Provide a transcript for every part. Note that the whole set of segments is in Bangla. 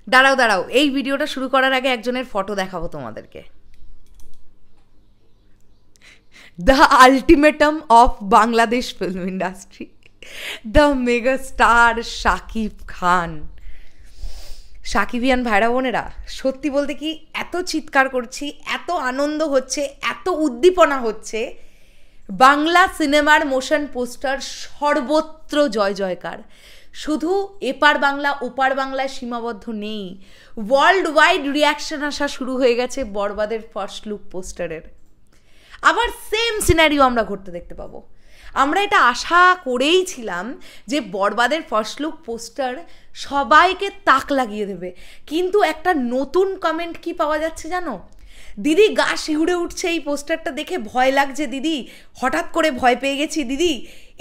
দাঁড়াও দাঁড়াও, এই ভিডিওটা শুরু করার আগে একজনের ফটো দেখাবো তোমাদেরকে। The ultimatum of Bangladesh film industry, the mega star Shakib Khan. সাকিবিয়ান ভাইরা বোনেরা, সত্যি বলতে কি এত চিৎকার করছি, এত আনন্দ হচ্ছে, এত উদ্দীপনা হচ্ছে। বাংলা সিনেমার মোশন পোস্টার সর্বত্র জয় জয়কার। শুধু এপার বাংলা ওপার বাংলায় সীমাবদ্ধ নেই, ওয়ার্ল্ড ওয়াইড রিয়াকশন আসা শুরু হয়ে গেছে বরবাদের ফার্স্ট লুক পোস্টারের। আবার সেম সিনারিও আমরা ঘটতে দেখতে পাবো। আমরা এটা আশা করেই ছিলাম যে বরবাদের ফার্স্ট লুক পোস্টার সবাইকে তাক লাগিয়ে দেবে, কিন্তু একটা নতুন কমেন্ট কি পাওয়া যাচ্ছে জানো? দিদি গা শিউড়ে উঠছে এই পোস্টারটা দেখে, ভয় লাগছে দিদি, হঠাৎ করে ভয় পেয়ে গেছি দিদি,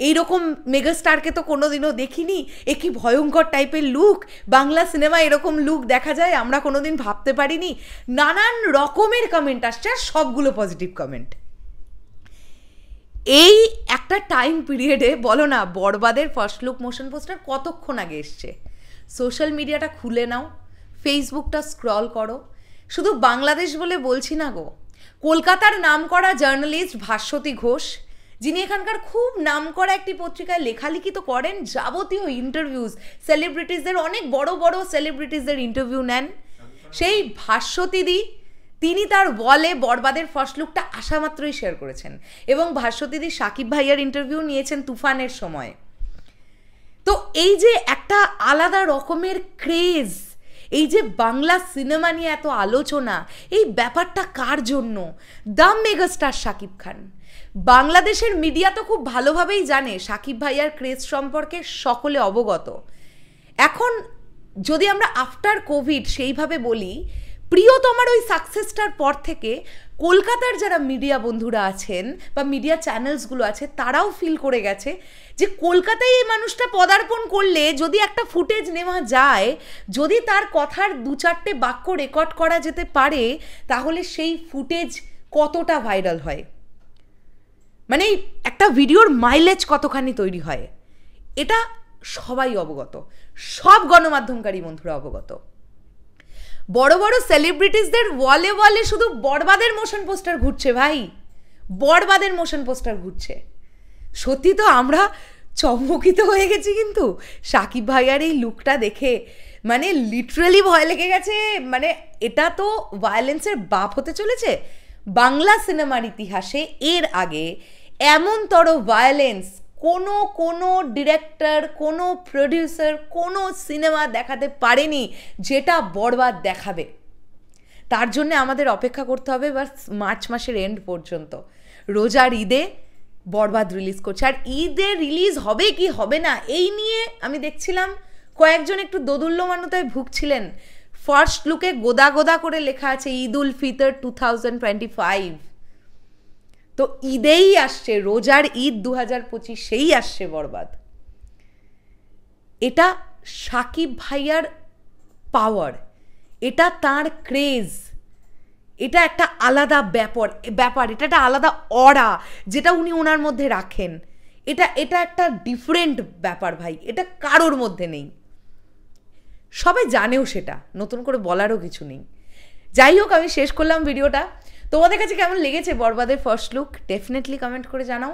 এইরকম মেগাস্টারকে তো কোনোদিনও দেখিনি, এ কি ভয়ঙ্কর টাইপের লুক, বাংলা সিনেমা এরকম লুক দেখা যায়, আমরা কোনোদিন ভাবতে পারিনি। নানান রকমের কমেন্ট আসছে, আর সবগুলো পজিটিভ কমেন্ট। এই একটা টাইম পিরিয়ডে বলো না, বরবাদের ফার্স্ট লুক মোশন পোস্টার কতক্ষণ আগে এসছে? সোশ্যাল মিডিয়াটা খুলে নাও, ফেসবুকটা স্ক্রল করো। শুধু বাংলাদেশ বলে বলছি না গো, কলকাতার নামকরা জার্নালিস্ট ভাস্বতী ঘোষ, যিনি এখানকার খুব নামকরা একটি পত্রিকায় লেখালেখি তো করেন, যাবতীয় ইন্টারভিউজ, সেলিব্রিটিসদের, অনেক বড় বড় সেলিব্রিটিসদের ইন্টারভিউ নেন, সেই ভাস্বতীদি তিনি তার ওয়ালে বরবাদের ফার্স্ট লুকটা আসা মাত্রই শেয়ার করেছেন। এবং ভাস্বতীদি সাকিব ভাইয়ার ইন্টারভিউ নিয়েছেন তুফানের সময়। তো এই যে একটা আলাদা রকমের ক্রেজ, এই যে বাংলা সিনেমা নিয়ে এত আলোচনা, এই ব্যাপারটা কার জন্য? The megastar Shakib Khan. বাংলাদেশের মিডিয়া তো খুব ভালোভাবেই জানে সাকিব ভাইয়ার ক্রেজ সম্পর্কে, সকলে অবগত। এখন যদি আমরা আফটার কোভিড সেইভাবে বলি, প্রিয়তমার ওই সাকসেসটার পর থেকে কলকাতার যারা মিডিয়া বন্ধুরা আছেন বা মিডিয়া চ্যানেলসগুলো আছে, তারাও ফিল করে গেছে যে কলকাতায় এই মানুষটা পদার্পণ করলে যদি একটা ফুটেজ নেওয়া যায়, যদি তার কথার 2-4টে বাক্য রেকর্ড করা যেতে পারে, তাহলে সেই ফুটেজ কতটা ভাইরাল হয়, মানে একটা ভিডিওর মাইলেজ কতখানি তৈরি হয়, এটা সবাই অবগত, সব গণমাধ্যমকারী বন্ধুরা অবগত। বড় বড় সেলিব্রিটিসদের ওয়ালে ওয়ালে শুধু বরবাদের মোশন পোস্টার ঘুরছে ভাই, বরবাদের মোশন পোস্টার ঘুরছে। সত্যি তো আমরা চমকিত হয়ে গেছি কিন্তু সাকিব ভাইয়ার এই লুকটা দেখে, মানে লিটারালি ভয় লেগে গেছে। মানে এটা তো ভায়োলেন্সের বাপ হতে চলেছে। বাংলা সিনেমার ইতিহাসে এর আগে এমনতর ভায়োলেন্স কোনো ডিরেক্টর, কোনো প্রডিউসার, কোনো সিনেমা দেখাতে পারেনি যেটা বরবাদ দেখাবে। তার জন্য আমাদের অপেক্ষা করতে হবে এবার মার্চ মাসের এন্ড পর্যন্ত। রোজার ঈদে বরবাদ রিলিজ করছে, আর ঈদে রিলিজ হবে কি হবে না এই নিয়ে আমি দেখছিলাম কয়েকজন একটু দোদুল্যমানতায় ভুগছিলেন। ফার্স্ট লুকে গোদা গোদা করে লেখা আছে ঈদ উল ফিতর 2025। তো ঈদেই আসছে, রোজার ঈদ 2025, সেই আসছে বরবাদ। এটা সাকিব ভাইয়ার পাওয়ার, এটা তার ক্রেজ, এটা একটা আলাদা ব্যাপার, এটা একটা আলাদা অরা যেটা উনি ওনার মধ্যে রাখেন। এটা একটা ডিফারেন্ট ব্যাপার ভাই, এটা কারোর মধ্যে নেই। সবাই জানেও, সেটা নতুন করে বলারও কিছু নেই। যাই হোক, আমি শেষ করলাম ভিডিওটা। তোমাদের কাছে কেমন লেগেছে বরবাদের ফার্স্ট লুক ডেফিনেটলি কমেন্ট করে জানাও।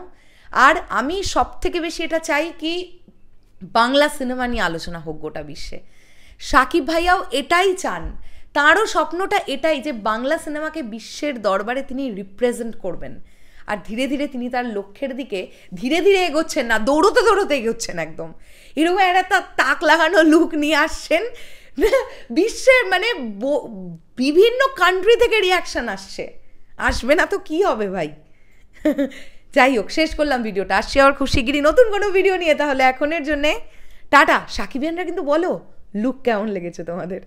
আর আমি সব থেকে বেশি এটা চাই কি বাংলা সিনেমা নিয়ে আলোচনা হোক গোটা বিশ্বে। সাকিব ভাইয়াও এটাই চান, তাঁরও স্বপ্নটা এটাই যে বাংলা সিনেমাকে বিশ্বের দরবারে তিনি রিপ্রেজেন্ট করবেন। আর ধীরে ধীরে তিনি তার লক্ষ্যের দিকে ধীরে ধীরে এগোচ্ছেন, না দৌড়তে দৌড়তে এগোচ্ছেন একদম। এরকম একটা তাক লাগানো লুক নিয়ে আসছেন, বিশ্বের মানে বিভিন্ন কান্ট্রি থেকে রিয়াকশান আসবে না তো কি হবে ভাই। যাই হোক, শেষ করলাম ভিডিওটা। আসছি আবার খুব শিগগিরই নতুন কোনো ভিডিও নিয়ে। তাহলে এখনের জন্যে টাটা। সাকিবিয়ানরা কিন্তু বলো লুক কেমন লেগেছে তোমাদের।